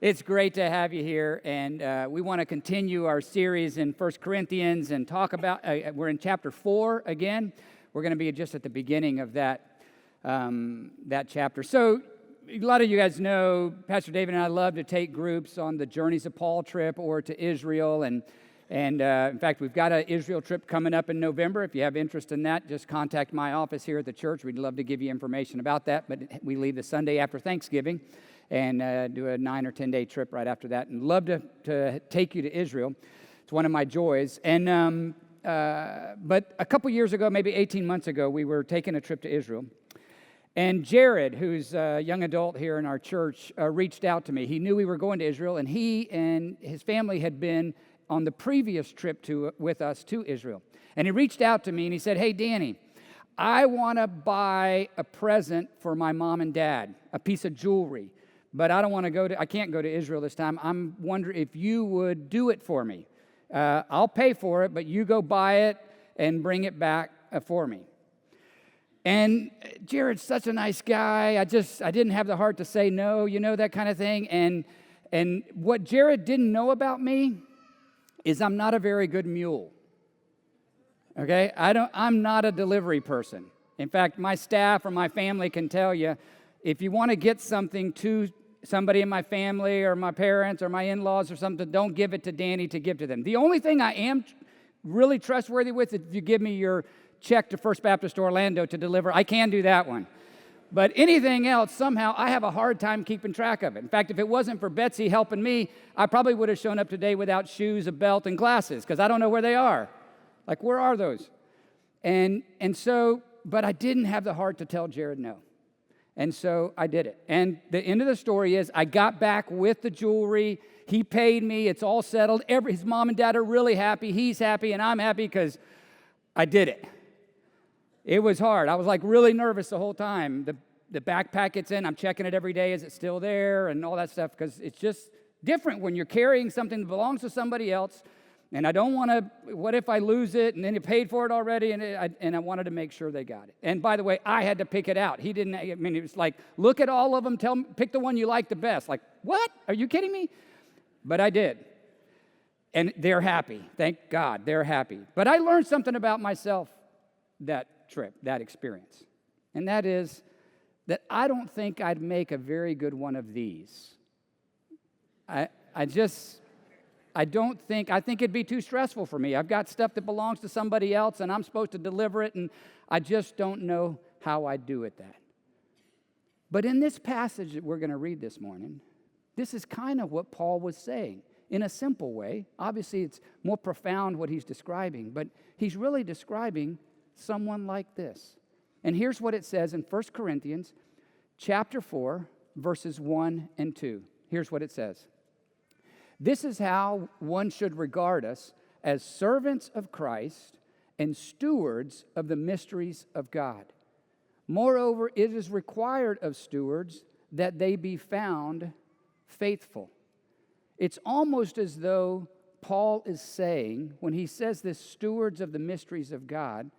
It's great to have you here, and we want to continue our series in 1 Corinthians and talk about, we're in chapter 4 again. We're going to be just at the beginning of that chapter. So a lot of you guys know Pastor David and I love to take groups on the Journeys of Paul trip or to Israel, and in fact, we've got an Israel trip coming up in November. If you have interest in that, just contact my office here at the church. We'd love to give you information about that, but we leave the Sunday after Thanksgiving and do a 9 or 10 day trip right after that, and love to take you to Israel. It's one of my joys. And but a couple years ago, maybe 18 months ago, we were taking a trip to Israel. And Jared, who's a young adult here in our church, reached out to me. He knew we were going to Israel, and he and his family had been on the previous trip with us to Israel. And he reached out to me and he said, "Hey, Danny, I want to buy a present for my mom and dad, a piece of jewelry. But I can't go to Israel this time. I'm wondering if you would do it for me. I'll pay for it, but you go buy it and bring it back for me." And Jared's such a nice guy. I didn't have the heart to say no, that kind of thing. And what Jared didn't know about me is I'm not a very good mule. Okay? I'm not a delivery person. In fact, my staff or my family can tell you, if you want to get something to somebody in my family or my parents or my in-laws or something, don't give it to Danny to give to them. The only thing I am really trustworthy with is if you give me your check to First Baptist Orlando to deliver. I can do that one. But anything else, somehow, I have a hard time keeping track of it. In fact, if it wasn't for Betsy helping me, I probably would have shown up today without shoes, a belt, and glasses, because I don't know where they are. Like, where are those? And so, but I didn't have the heart to tell Jared no. And so I did it. And the end of the story is I got back with the jewelry. He paid me. It's all settled. His mom and dad are really happy. He's happy, and I'm happy because I did it. It was hard. I was like really nervous the whole time. The backpack it's in, I'm checking it every day. Is it still there? And all that stuff, because it's just different when you're carrying something that belongs to somebody else. And I don't want to, what if I lose it? And then you paid for it already, and I wanted to make sure they got it. And by the way, I had to pick it out. He didn't, it was like, look at all of them, pick the one you like the best. Like, what? Are you kidding me? But I did. And they're happy. Thank God, they're happy. But I learned something about myself that trip, that experience. And that is that I don't think I'd make a very good one of these. I think it'd be too stressful for me. I've got stuff that belongs to somebody else, and I'm supposed to deliver it, and I just don't know how I'd do it that. But in this passage that we're going to read this morning, this is kind of what Paul was saying in a simple way. Obviously, it's more profound what he's describing, but he's really describing someone like this. And here's what it says in 1 Corinthians chapter 4, verses 1 and 2. Here's what it says. "This is how one should regard us, as servants of Christ and stewards of the mysteries of God. Moreover, it is required of stewards that they be found faithful." It's almost as though Paul is saying, when he says this, stewards of the mysteries of God,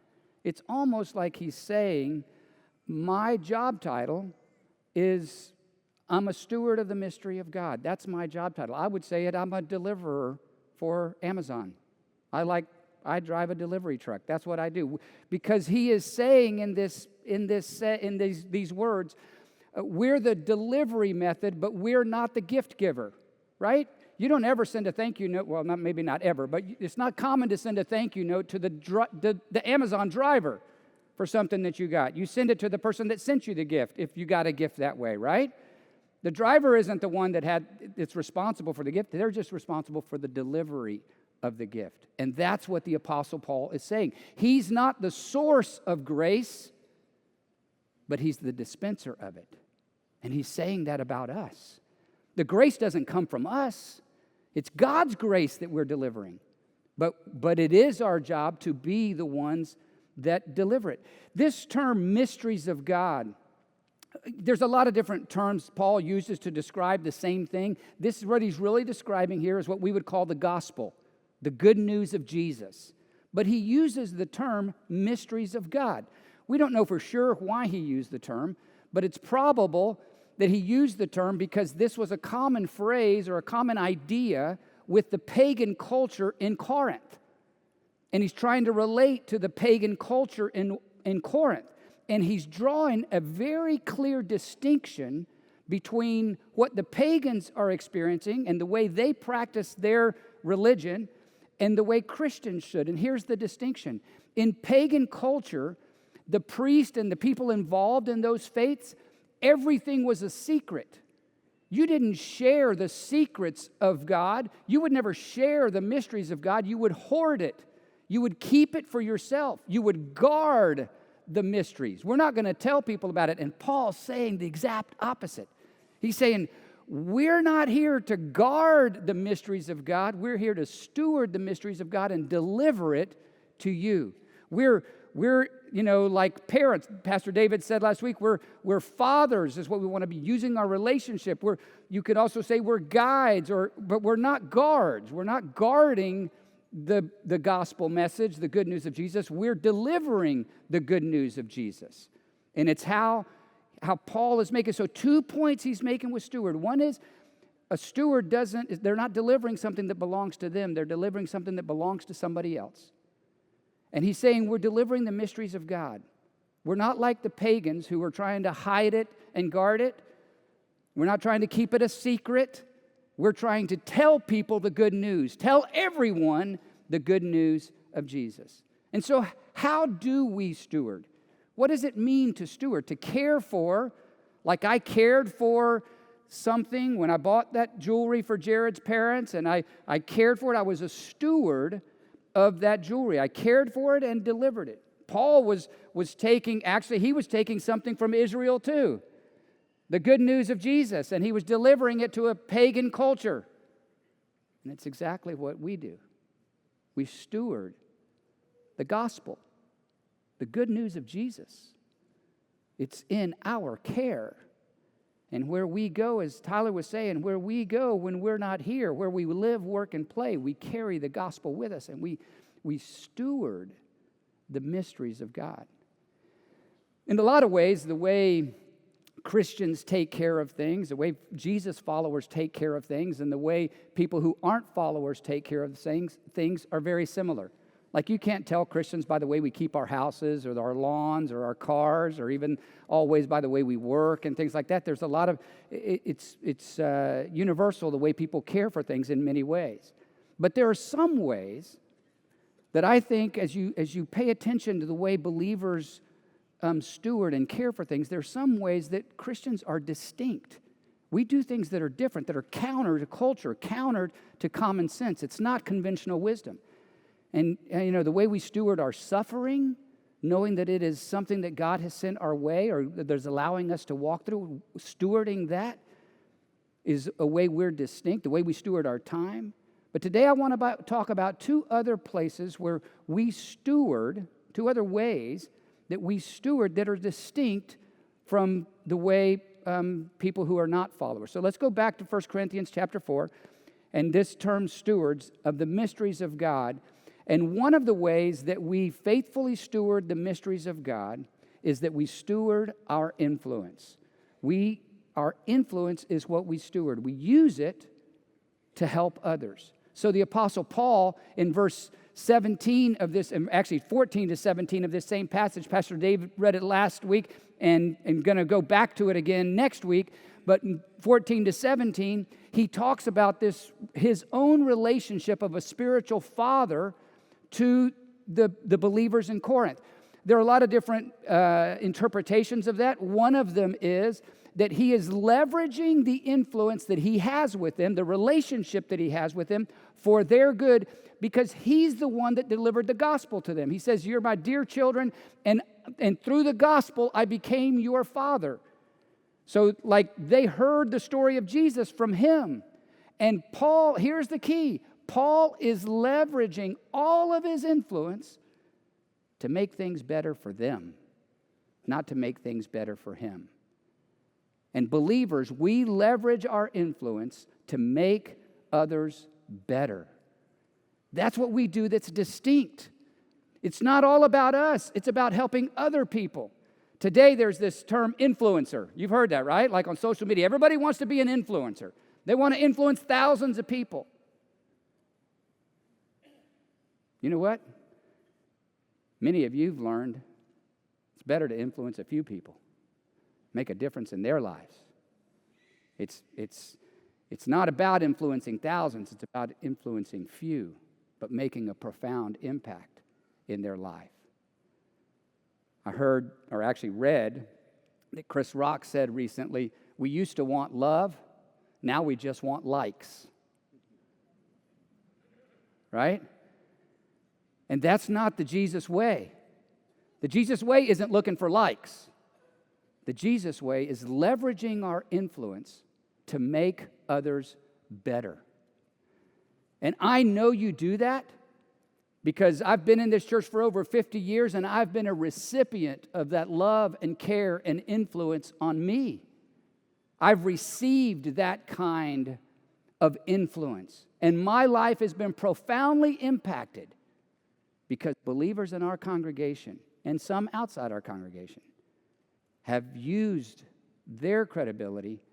it's almost like he's saying, my job title is I'm a steward of the mystery of God. That's my job title. I would say I'm a deliverer for Amazon. I drive a delivery truck. That's what I do. Because he is saying in these words, we're the delivery method, but we're not the gift giver, right? You don't ever send a thank you note. Well, maybe not ever, but it's not common to send a thank you note to the Amazon driver for something that you got. You send it to the person that sent you the gift if you got a gift that way, right? The driver isn't the one that's responsible for the gift. They're just responsible for the delivery of the gift. And that's what the Apostle Paul is saying. He's not the source of grace, but he's the dispenser of it. And he's saying that about us. The grace doesn't come from us. It's God's grace that we're delivering. But it is our job to be the ones that deliver it. This term, mysteries of God, there's a lot of different terms Paul uses to describe the same thing. This is what he's really describing here is what we would call the gospel, the good news of Jesus. But he uses the term mysteries of God. We don't know for sure why he used the term, but it's probable that he used the term because this was a common phrase or a common idea with the pagan culture in Corinth. And he's trying to relate to the pagan culture in Corinth. And he's drawing a very clear distinction between what the pagans are experiencing and the way they practice their religion and the way Christians should. And here's the distinction. In pagan culture, the priest and the people involved in those faiths, everything was a secret. You didn't share the secrets of God. You would never share the mysteries of God. You would hoard it. You would keep it for yourself. You would guard the mysteries. We're not going to tell people about it. And Paul's saying the exact opposite. He's saying, we're not here to guard the mysteries of God. We're here to steward the mysteries of God and deliver it to you. We're like parents. Pastor David said last week, we're fathers is what we want to be, using our relationship. You could also say we're guides, but we're not guards. We're not guarding the gospel message, the good news of Jesus. We're delivering the good news of Jesus. And it's how Paul is making. So 2 points he's making with steward. One is a steward they're not delivering something that belongs to them. They're delivering something that belongs to somebody else. And he's saying we're delivering the mysteries of God. We're not like the pagans who are trying to hide it and guard it. We're not trying to keep it a secret. We're trying to tell people the good news. Tell everyone the good news of Jesus. And so how do we steward? What does it mean to steward? To care for, like I cared for something when I bought that jewelry for Jared's parents, and I cared for it. I was a steward of that jewelry. I cared for it and delivered it. Paul was taking something from Israel too. The good news of Jesus, and he was delivering it to a pagan culture. And it's exactly what we do. We steward the gospel, the good news of Jesus. It's in our care. And where we go, as Tyler was saying, where we go when we're not here, where we live, work, and play, we carry the gospel with us, and we steward the mysteries of God. In a lot of ways, the way Christians take care of things, the way Jesus followers take care of things, and the way people who aren't followers take care of things are very similar. Like you can't tell Christians by the way we keep our houses or our lawns or our cars, or even always by the way we work and things like that. There's a lot of, it's universal the way people care for things in many ways. But there are some ways that I think as you pay attention to the way believers steward and care for things, there are some ways that Christians are distinct. We do things that are different, that are counter to culture, counter to common sense. It's not conventional wisdom. And the way we steward our suffering, knowing that it is something that God has sent our way or that there's allowing us to walk through, stewarding that is a way we're distinct, the way we steward our time. But today I want to talk about two other places where we steward, two other ways that we steward that are distinct from the way people who are not followers. So let's go back to 1 Corinthians chapter 4, and this term stewards of the mysteries of God. And one of the ways that we faithfully steward the mysteries of God is that we steward our influence. Our influence is what we steward. We use it to help others. So the Apostle Paul in verse 17 of this, actually 14 to 17 of this same passage, Pastor Dave read it last week and going to go back to it again next week. But in 14 to 17, he talks about his own relationship of a spiritual father to the believers in Corinth. There are a lot of different interpretations of that. One of them is that he is leveraging the influence that he has with them, the relationship that he has with them, for their good, because he's the one that delivered the gospel to them. He says, "You're my dear children, and through the gospel I became your father." So like they heard the story of Jesus from him. And Paul, here's the key, Paul is leveraging all of his influence to make things better for them, not to make things better for him. And believers, we leverage our influence to make others better. That's what we do that's distinct. It's not all about us. It's about helping other people Today, there's this term influencer. You've heard that, right? Like on social media. Everybody wants to be an influencer. They want to influence thousands of people. You know what? Many of you have learned it's better to influence a few people, make a difference in their lives. It's not about influencing thousands. It's about influencing few, but making a profound impact in their life. I heard, or actually read, that Chris Rock said recently, we used to want love, now we just want likes. Right? And that's not the Jesus way. The Jesus way isn't looking for likes. The Jesus way is leveraging our influence to make others better. And I know you do that because I've been in this church for over 50 years and I've been a recipient of that love and care and influence on me. I've received that kind of influence. And my life has been profoundly impacted because believers in our congregation and some outside our congregation have used their credibility,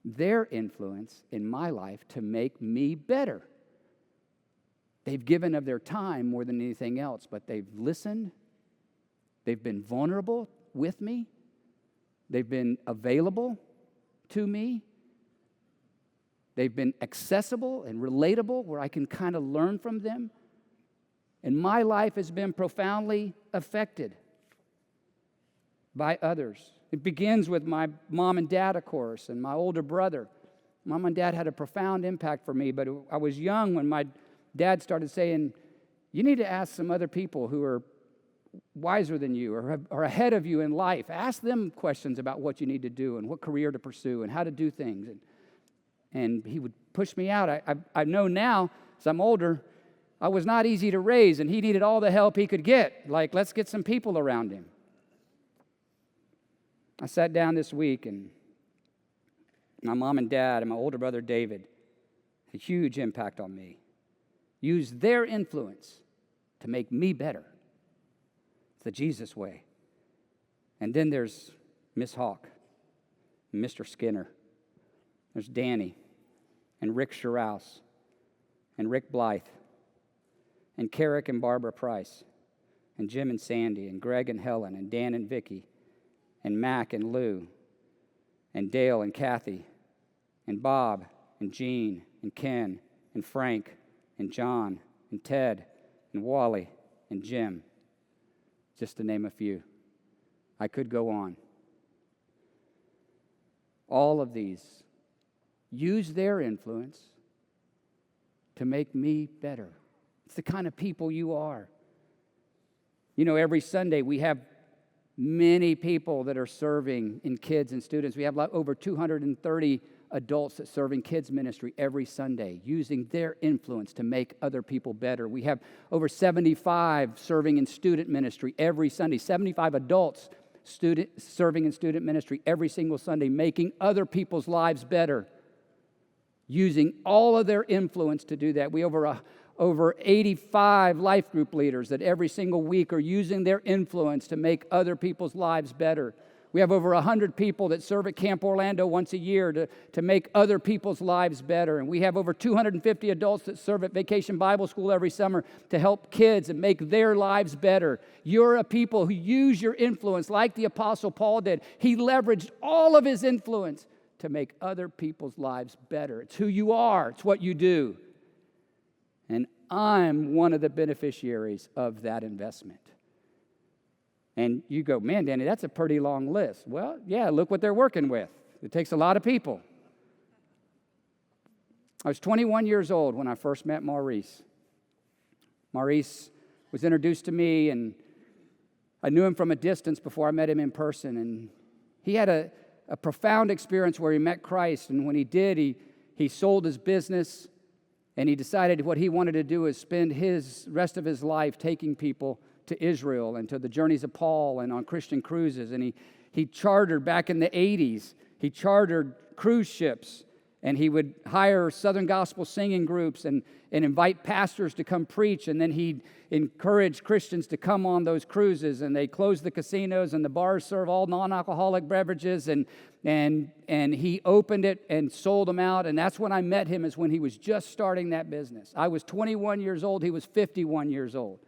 their influence in my life to make me better. They've given of their time more than anything else, but they've listened. They've been vulnerable with me. They've been available to me. They've been accessible and relatable where I can kind of learn from them. And my life has been profoundly affected by others. It begins with my mom and dad, of course, and my older brother. Mom and dad had a profound impact for me, but I was young when my dad started saying, you need to ask some other people who are wiser than you or are ahead of you in life. Ask them questions about what you need to do and what career to pursue and how to do things. And he would push me out. I know now, as I'm older, I was not easy to raise, and he needed all the help he could get. Like, let's get some people around him. I sat down this week, and my mom and dad and my older brother David had a huge impact on me. Used their influence to make me better. It's the Jesus way. And then there's Miss Hawk, and Mr. Skinner. There's Danny, and Rick Sherrouse, and Rick Blythe, and Carrick and Barbara Price, and Jim and Sandy, and Greg and Helen, and Dan and Vicky, and Mac and Lou, and Dale and Kathy, and Bob, and Jean, and Ken, and Frank, and John, and Ted, and Wally, and Jim, just to name a few. I could go on. All of these use their influence to make me better. It's the kind of people you are. You know, every Sunday we have many people that are serving in kids and students. We have over 230 adults that serve in kids ministry every Sunday, using their influence to make other people better. We have over 75 serving in student ministry every Sunday, 75 adults serving in student ministry every single Sunday, making other people's lives better, using all of their influence to do that. We over 85 life group leaders that every single week are using their influence to make other people's lives better. We have over 100 people that serve at Camp Orlando once a year to make other people's lives better. And we have over 250 adults that serve at Vacation Bible School every summer to help kids and make their lives better. You're a people who use your influence like the Apostle Paul did. He leveraged all of his influence to make other people's lives better. It's who you are. It's what you do. And I'm one of the beneficiaries of that investment. And you go, man, Danny, that's a pretty long list. Well, yeah, look what they're working with. It takes a lot of people. I was 21 years old when I first met Maurice. Maurice was introduced to me, and I knew him from a distance before I met him in person. And he had a profound experience where he met Christ. And when he did, he sold his business. And he decided what he wanted to do is spend his rest of his life taking people to Israel and to the journeys of Paul and on Christian cruises. And he chartered back in the 80s. He chartered cruise ships And he would hire Southern gospel singing groups and invite pastors to come preach. And then he'd encourage Christians to come on those cruises. And they closed the casinos, and the bars serve all non-alcoholic beverages. And he opened it and sold them out. And that's when I met him, is when he was just starting that business. I was 21 years old. He was 51 years old.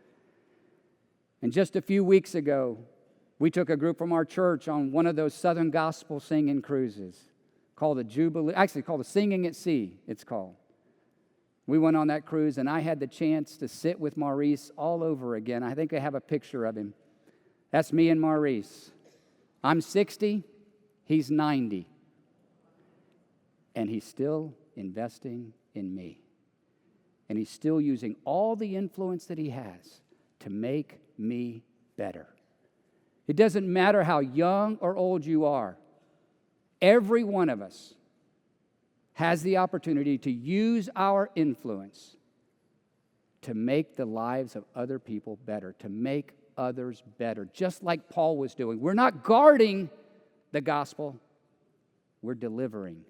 And just a few weeks ago, we took a group from our church on one of those Southern gospel singing cruises called the Jubilee, actually called the Singing at Sea, it's called. We went on that cruise, and I had the chance to sit with Maurice all over again. I think I have a picture of him. That's me and Maurice. I'm 60, he's 90. And he's still investing in me. And he's still using all the influence that he has to make me better. It doesn't matter how young or old you are. Every one of us has the opportunity to use our influence to make the lives of other people better, to make others better, just like Paul was doing. We're not guarding the gospel, we're delivering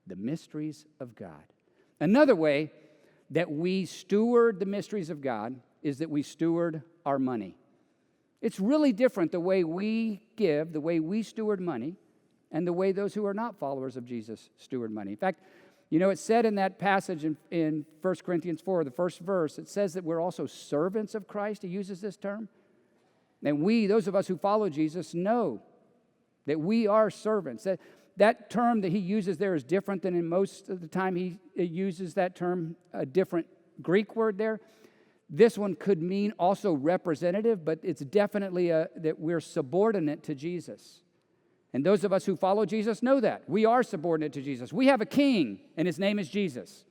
the mysteries of God. Another way that we steward the mysteries of God is that we steward our money. It's really different the way we give, the way we steward money, and the way those who are not followers of Jesus steward money. In fact, you know, it said in that passage in 1 Corinthians 4, the first verse, it says that we're also servants of Christ. He uses this term. And we, those of us who follow Jesus, know that we are servants. That term that he uses there is different than in most of the time he uses that term, a different Greek word there. This one could mean also representative, but it's definitely that we're subordinate to Jesus. And those of us who follow Jesus know that. We are subordinate to Jesus. We have a king, and his name is Jesus.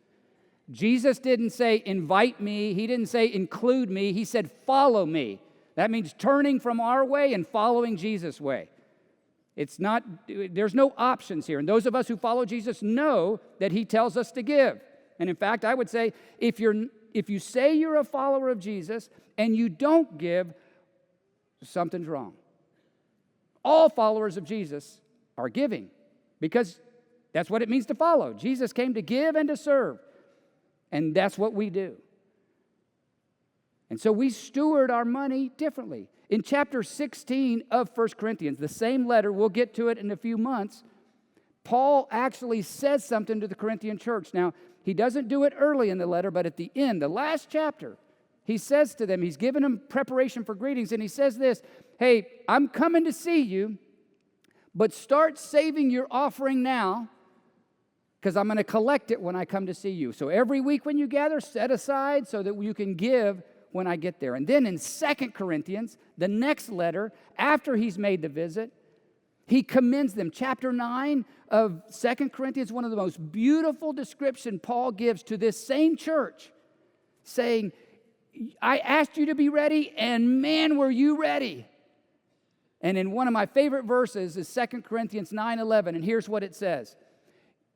Jesus didn't say, invite me. He didn't say, include me. He said, follow me. That means turning from our way and following Jesus' way. It's not, there's no options here. And those of us who follow Jesus know that he tells us to give. And in fact, I would say, if you say you're a follower of Jesus and you don't give, something's wrong. All followers of Jesus are giving because that's what it means to follow. Jesus came to give and to serve, and that's what we do. And so we steward our money differently. In chapter 16 of 1 Corinthians, the same letter, we'll get to it in a few months, Paul actually says something to the Corinthian church. Now, he doesn't do it early in the letter, but at the end, the last chapter, he says to them, he's given them preparation for greetings, and he says this, hey, I'm coming to see you, but start saving your offering now, because I'm going to collect it when I come to see you. So every week when you gather, set aside so that you can give when I get there. And then in 2 Corinthians, the next letter, after he's made the visit, he commends them. Chapter 9 of 2 Corinthians, one of the most beautiful descriptions Paul gives to this same church, saying, I asked you to be ready, and man, were you ready. And in one of my favorite verses is 2 Corinthians 9:11, and here's what it says.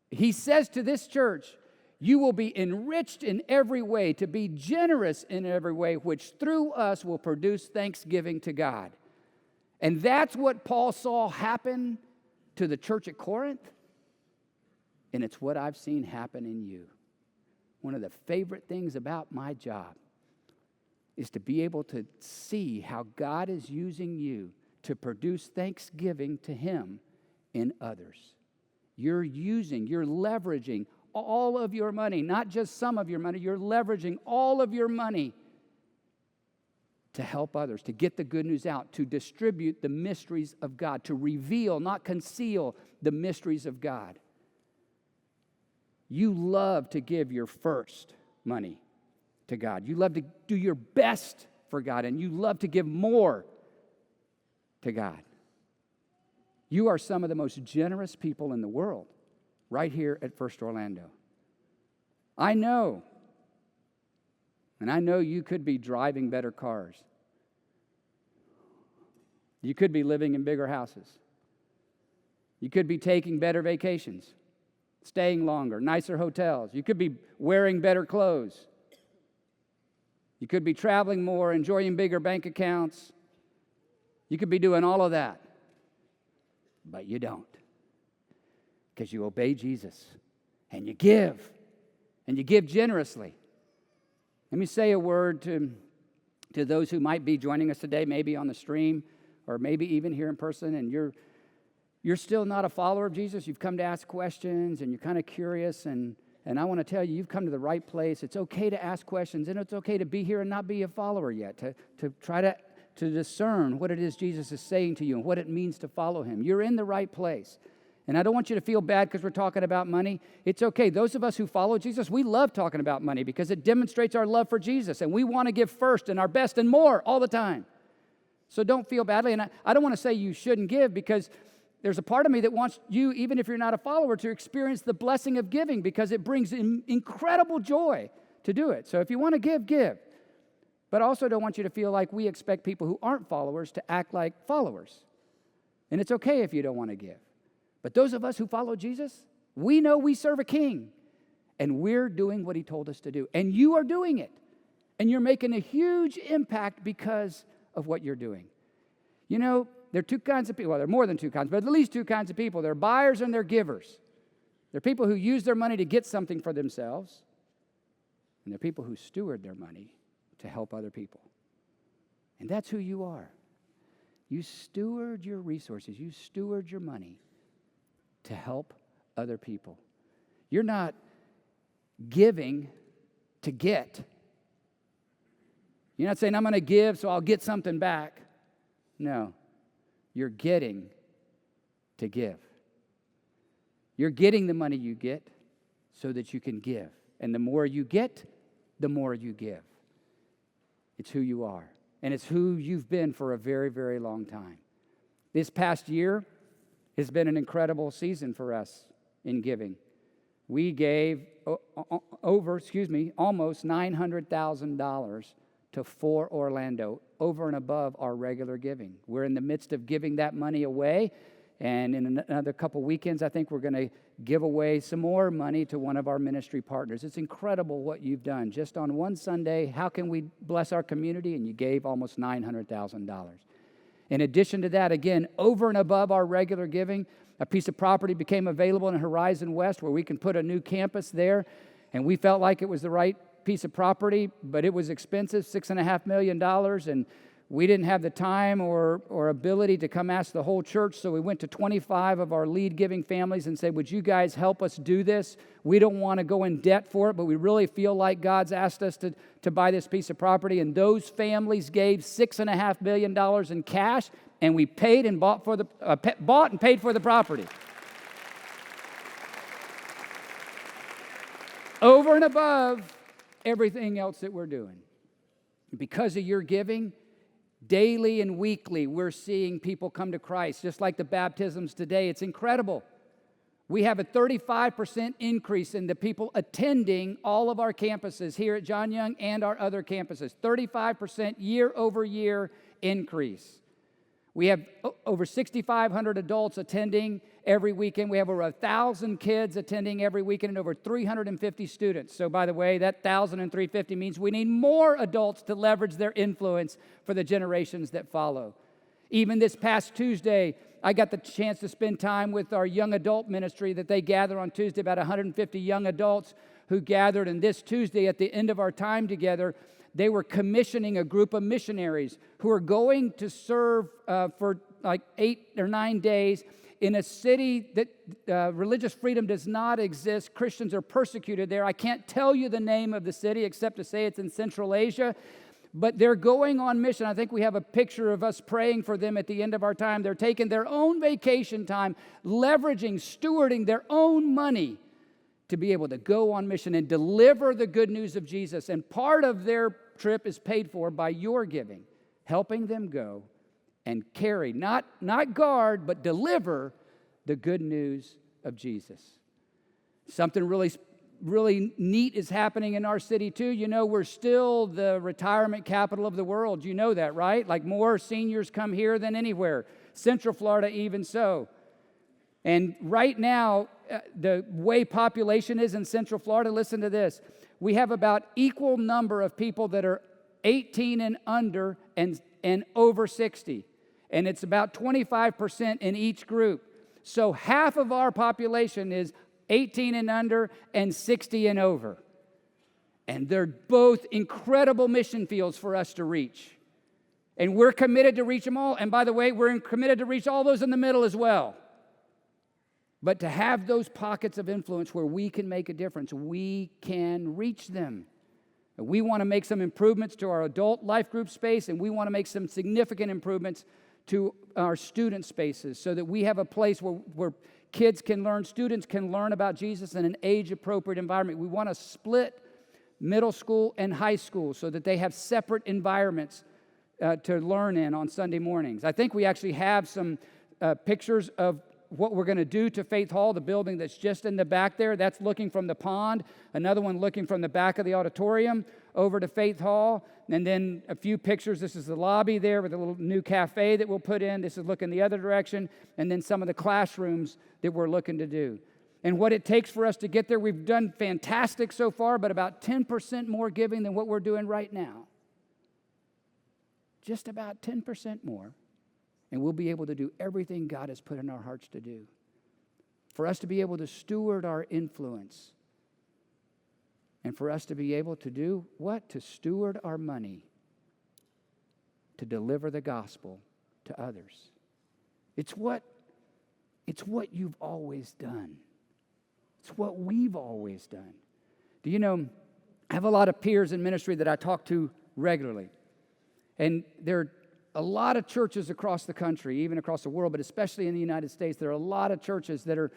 He says to this church, you will be enriched in every way, to be generous in every way, which through us will produce thanksgiving to God. And that's what Paul saw happen to the church at Corinth, and it's what I've seen happen in you. One of the favorite things about my job is to be able to see how God is using you to produce thanksgiving to him in others. You're leveraging all of your money, not just some of your money. You're leveraging all of your money to help others, to get the good news out, to distribute the mysteries of God, to reveal, not conceal, the mysteries of God. You love to give your first money to God. You love to do your best for God, and you love to give more to God. You are some of the most generous people in the world right here at First Orlando. I know, and I know you could be driving better cars. You could be living in bigger houses. You could be taking better vacations, staying longer, nicer hotels. You could be wearing better clothes. You could be traveling more, enjoying bigger bank accounts. You could be doing all of that. But you don't. Because you obey Jesus and you give generously. Let me say a word to those who might be joining us today, maybe on the stream or maybe even here in person, and you're still not a follower of Jesus. You've come to ask questions and you're kind of curious, and I want to tell you, you've come to the right place. It's okay to ask questions, and it's okay to be here and not be a follower yet, to try to discern what it is Jesus is saying to you and what it means to follow him. You're in the right place. And I don't want you to feel bad because we're talking about money. It's okay. Those of us who follow Jesus, we love talking about money because it demonstrates our love for Jesus, and we want to give first and our best and more all the time. So don't feel badly. And I don't want to say you shouldn't give, because there's a part of me that wants you, even if you're not a follower, to experience the blessing of giving, because it brings incredible joy to do it. So if you want to give. But I also don't want you to feel like we expect people who aren't followers to act like followers. And it's okay if you don't want to give. But those of us who follow Jesus, we know we serve a king, and we're doing what he told us to do. And you are doing it. And you're making a huge impact because of what you're doing. You know, there are two kinds of people. Well, there are more than two kinds, but at least two kinds of people. There are buyers and there are givers. There are people who use their money to get something for themselves, and there are people who steward their money to help other people. And that's who you are. You steward your resources. You steward your money to help other people. You're not giving to get. You're not saying, I'm going to give so I'll get something back. No. You're getting to give. You're getting the money you get so that you can give. And the more you get, the more you give. It's who you are. And it's who you've been for a very, very long time. This past year has been an incredible season for us in giving. We gave almost $900,000 to For Orlando, over and above our regular giving. We're in the midst of giving that money away, and in another couple weekends, I think we're going to give away some more money to one of our ministry partners. It's incredible what you've done. Just on one Sunday, how can we bless our community? And you gave almost $900,000. In addition to that, again, over and above our regular giving, a piece of property became available in Horizon West where we can put a new campus there, and we felt like it was the right piece of property, but it was expensive, $6.5 million, and we didn't have the time or ability to come ask the whole church, so we went to 25 of our lead giving families and said, would you guys help us do this? We don't want to go in debt for it, but we really feel like God's asked us to buy this piece of property, and those families gave $6.5 million in cash, and we paid and bought and paid for the property. Over and above everything else that we're doing. Because of your giving, daily and weekly, we're seeing people come to Christ, just like the baptisms today. It's incredible. We have a 35% increase in the people attending all of our campuses here at John Young and our other campuses. 35% year-over-year increase. We have over 6,500 adults attending every weekend. We have over 1,000 kids attending every weekend and over 350 students. So, by the way, that 1,000 and 350 means we need more adults to leverage their influence for the generations that follow. Even this past Tuesday, I got the chance to spend time with our young adult ministry that they gather on Tuesday, about 150 young adults who gathered. And this Tuesday, at the end of our time together, they were commissioning a group of missionaries who are going to serve for like 8 or 9 days in a city that religious freedom does not exist. Christians are persecuted there. I can't tell you the name of the city except to say it's in Central Asia. But they're going on mission. I think we have a picture of us praying for them at the end of our time. They're taking their own vacation time, leveraging, stewarding their own money to be able to go on mission and deliver the good news of Jesus. And part of their trip is paid for by your giving, helping them go and carry, not guard, but deliver the good news of Jesus. Something really neat is happening in our city too. You know, we're still the retirement capital of the world. You know that, right? Like more seniors come here than anywhere. Central Florida even so. And right now, the way population is in Central Florida, listen to this. We have about equal number of people that are 18 and under and over 60. And it's about 25% in each group. So half of our population is 18 and under and 60 and over. And they're both incredible mission fields for us to reach. And we're committed to reach them all. And by the way, we're committed to reach all those in the middle as well. But to have those pockets of influence where we can make a difference, we can reach them. And we want to make some improvements to our adult life group space, and we want to make some significant improvements to our student spaces so that we have a place where kids can learn, students can learn about Jesus in an age-appropriate environment. We want to split middle school and high school so that they have separate environments to learn in on Sunday mornings. I think we actually have some pictures of what we're going to do to Faith Hall, the building that's just in the back there. That's looking from the pond. Another one looking from the back of the auditorium over to Faith Hall. And then a few pictures. This is the lobby there with a little new cafe that we'll put in. This is looking the other direction. And then some of the classrooms that we're looking to do. And what it takes for us to get there, we've done fantastic so far, but about 10% more giving than what we're doing right now. Just about 10% more. And we'll be able to do everything God has put in our hearts to do. For us to be able to steward our influence. And for us to be able to do what? To steward our money. To deliver the gospel to others. It's what you've always done. It's what we've always done. Do you know, I have a lot of peers in ministry that I talk to regularly. And they're a lot of churches across the country, even across the world, but especially in the United States, there are a lot of churches that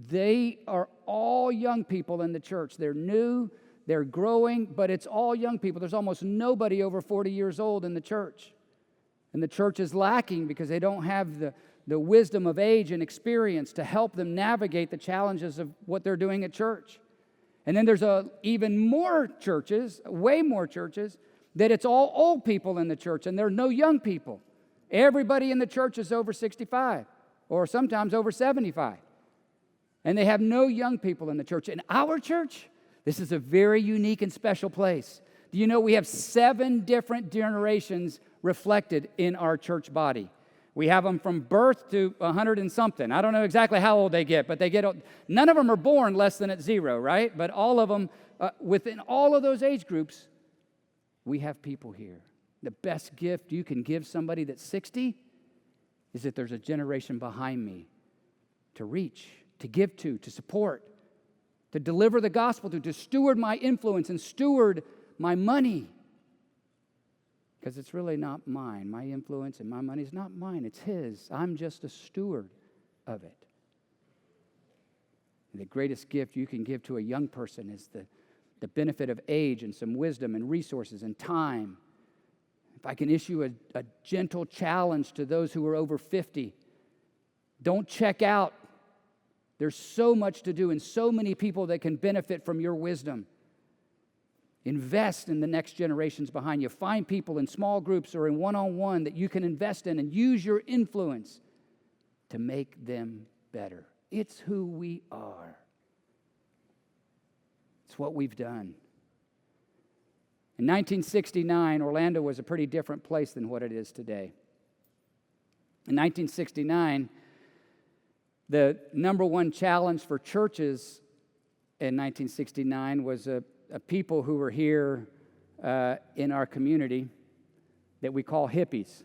they are all young people in the church. They're new, they're growing, but it's all young people. There's almost nobody over 40 years old in the church. And the church is lacking because they don't have the wisdom of age and experience to help them navigate the challenges of what they're doing at church. And then there's even more churches, way more churches, that it's all old people in the church and there are no young people. Everybody in the church is over 65 or sometimes over 75. And they have no young people in the church. In our church, this is a very unique and special place. Do you know we have 7 different generations reflected in our church body? We have them from birth to 100 and something. I don't know exactly how old they get, but they get old. None of them are born less than at 0, right? But all of them, within all of those age groups, we have people here. The best gift you can give somebody that's 60 is that there's a generation behind me to reach, to give to support, to deliver the gospel to steward my influence and steward my money. Because it's really not mine. My influence and my money is not mine. It's His. I'm just a steward of it. And the greatest gift you can give to a young person is the benefit of age and some wisdom and resources and time. If I can issue a gentle challenge to those who are over 50, don't check out. There's so much to do and so many people that can benefit from your wisdom. Invest in the next generations behind you. Find people in small groups or in one-on-one that you can invest in and use your influence to make them better. It's who we are. It's what we've done. In 1969, Orlando was a pretty different place than what it is today. In 1969, the number one challenge for churches in 1969 was a people who were here in our community that we call hippies.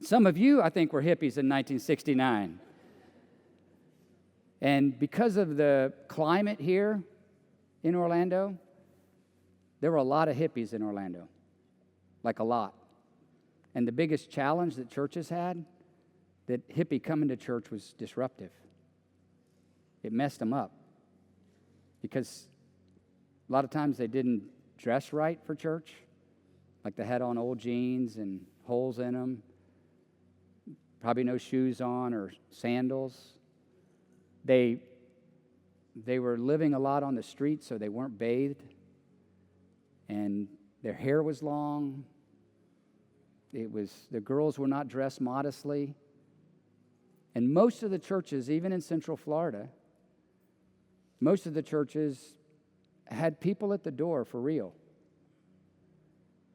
Some of you, I think, were hippies in 1969. And because of the climate here in Orlando, there were a lot of hippies in Orlando, like a lot. And the biggest challenge that churches had, that hippie coming to church was disruptive. It messed them up because a lot of times they didn't dress right for church, like they had on old jeans and holes in them, probably no shoes on or sandals. They were living a lot on the street, so they weren't bathed. And their hair was long. The girls were not dressed modestly. And most of the churches, even in Central Florida, most of the churches had people at the door for real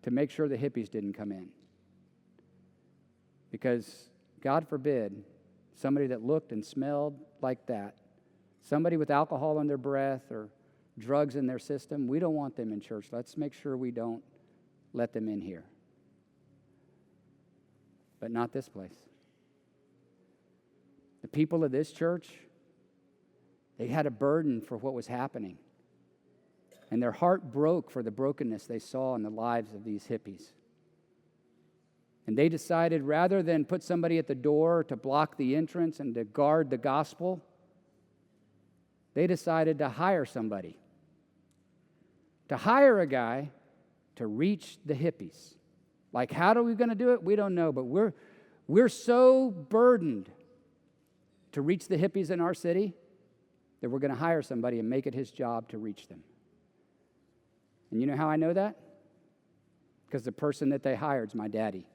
to make sure the hippies didn't come in. Because, God forbid, somebody that looked and smelled like that, somebody with alcohol in their breath or drugs in their system, we don't want them in church. Let's make sure we don't let them in here. But not this place. The people of this church, they had a burden for what was happening. And their heart broke for the brokenness they saw in the lives of these hippies. And they decided, rather than put somebody at the door to block the entrance and to guard the gospel, they decided to hire somebody. To hire a guy to reach the hippies. Like, how are we going to do it? We don't know, but we're so burdened to reach the hippies in our city that we're going to hire somebody and make it his job to reach them. And you know how I know that? Because the person that they hired is my daddy.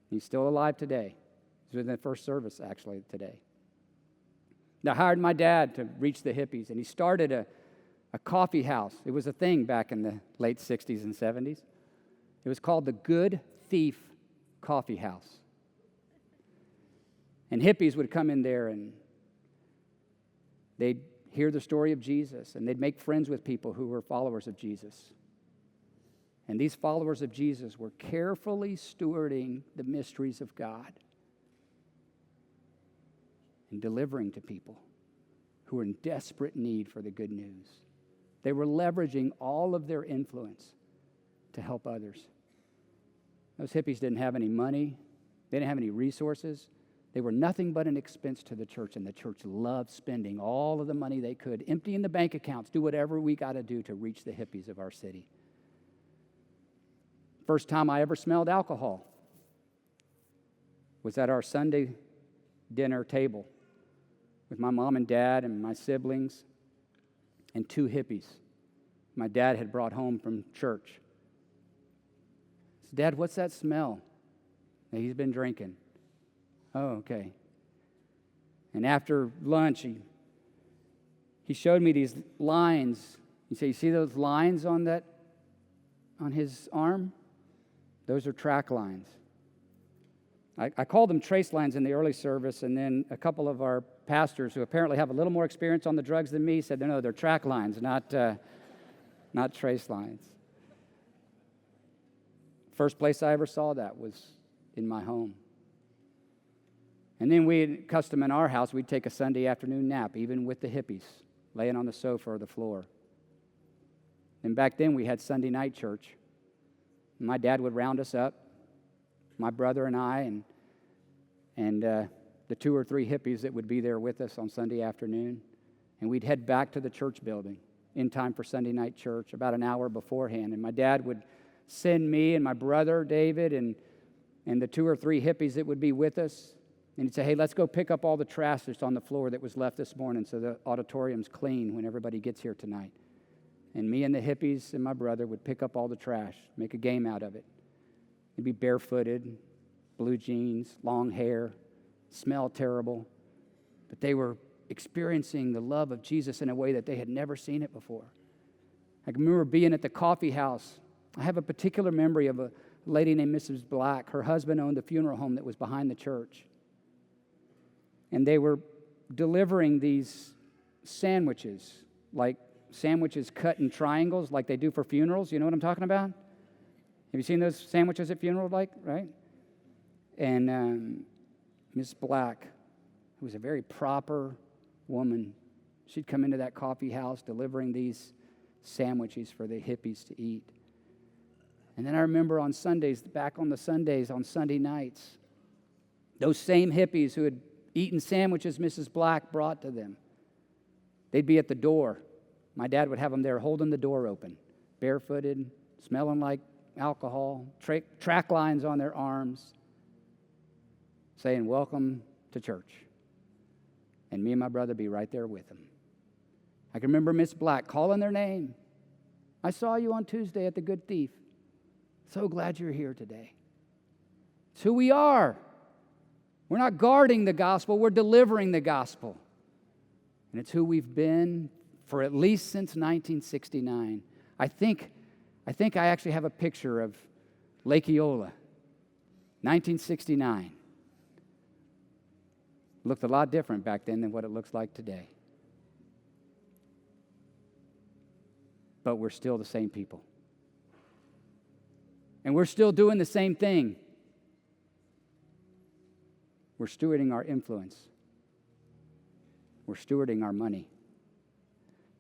He's still alive today. He was in the first service, actually, today. They hired my dad to reach the hippies, and he started a coffee house. It was a thing back in the late 60s and 70s. It was called the Good Thief Coffee House. And hippies would come in there, and they'd hear the story of Jesus, and they'd make friends with people who were followers of Jesus. And these followers of Jesus were carefully stewarding the mysteries of God and delivering to people who were in desperate need for the good news. They were leveraging all of their influence to help others. Those hippies didn't have any money. They didn't have any resources. They were nothing but an expense to the church, and the church loved spending all of the money they could, emptying the bank accounts, do whatever we got to do to reach the hippies of our city. First time I ever smelled alcohol was at our Sunday dinner table with my mom and dad and my siblings and two hippies my dad had brought home from church. I said, Dad, what's that smell? And he's been drinking. Oh, okay. And after lunch, he showed me these lines. He said, you see those lines on his arm? Those are track lines. I called them trace lines in the early service, and then a couple of our pastors who apparently have a little more experience on the drugs than me said, no, they're track lines, not trace lines. First place I ever saw that was in my home. And then custom in our house, we'd take a Sunday afternoon nap, even with the hippies, laying on the sofa or the floor. And back then we had Sunday night church. My dad would round us up, my brother and I, and the two or three hippies that would be there with us on Sunday afternoon. And we'd head back to the church building in time for Sunday night church about an hour beforehand. And my dad would send me and my brother, David, and the two or three hippies that would be with us. And he'd say, hey, let's go pick up all the trash that's on the floor that was left this morning so the auditorium's clean when everybody gets here tonight. And me and the hippies and my brother would pick up all the trash, make a game out of it. They'd be barefooted, blue jeans, long hair, smell terrible. But they were experiencing the love of Jesus in a way that they had never seen it before. I can remember being at the coffee house. I have a particular memory of a lady named Mrs. Black. Her husband owned the funeral home that was behind the church. And they were delivering these sandwiches, like sandwiches cut in triangles like they do for funerals. You know what I'm talking about? Have you seen those sandwiches at funerals, right? And Miss Black, who was a very proper woman, she'd come into that coffee house delivering these sandwiches for the hippies to eat. And then I remember on Sundays, back on the Sundays, on Sunday nights, those same hippies who had eaten sandwiches Mrs. Black brought to them, they'd be at the door. My dad would have them there holding the door open, barefooted, smelling like alcohol, track lines on their arms, saying, welcome to church. And me and my brother be right there with them. I can remember Miss Black calling their name. I saw you on Tuesday at the Good Thief. So glad you're here today. It's who we are. We're not guarding the gospel, we're delivering the gospel. And it's who we've been for at least since 1969. I think I actually have a picture of Lake Eola, 1969. Looked a lot different back then than what it looks like today. But we're still the same people. And we're still doing the same thing. We're stewarding our influence. We're stewarding our money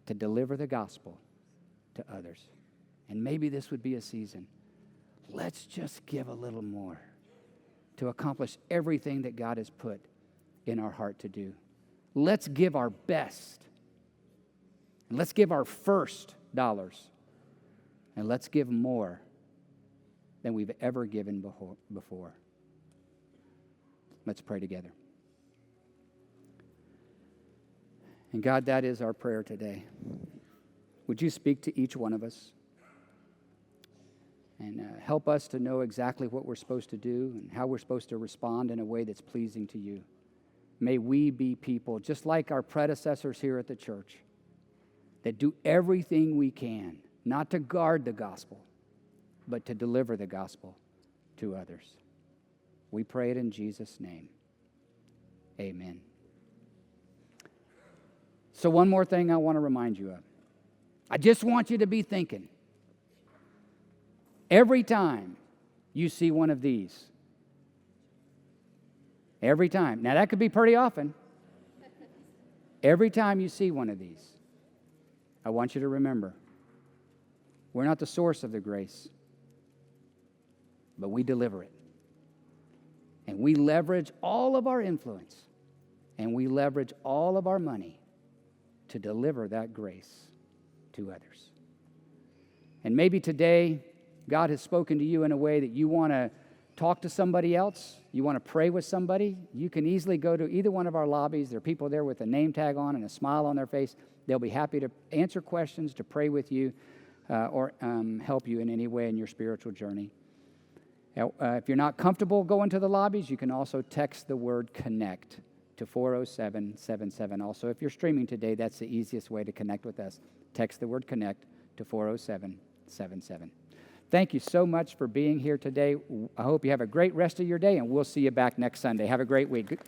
to deliver the gospel to others. And maybe this would be a season. Let's just give a little more to accomplish everything that God has put in our heart to do. Let's give our best. And let's give our first dollars. And let's give more than we've ever given before. Let's pray together. And God, that is our prayer today. Would you speak to each one of us and help us to know exactly what we're supposed to do and how we're supposed to respond in a way that's pleasing to you. May we be people, just like our predecessors here at the church, that do everything we can, not to guard the gospel, but to deliver the gospel to others. We pray it in Jesus' name. Amen. So one more thing I want to remind you of. I just want you to be thinking, every time you see one of these, every time, now that could be pretty often, every time you see one of these, I want you to remember, we're not the source of the grace, but we deliver it. And we leverage all of our influence, and we leverage all of our money to deliver that grace to others. And maybe today, God has spoken to you in a way that you want to talk to somebody else, you want to pray with somebody. You can easily go to either one of our lobbies. There are people there with a name tag on and a smile on their face. They'll be happy to answer questions, to pray with you, or help you in any way in your spiritual journey. If you're not comfortable going to the lobbies, you can also text the word CONNECT to 40777. Also, if you're streaming today, that's the easiest way to connect with us. Text the word CONNECT to 40777. Thank you so much for being here today. I hope you have a great rest of your day, and we'll see you back next Sunday. Have a great week.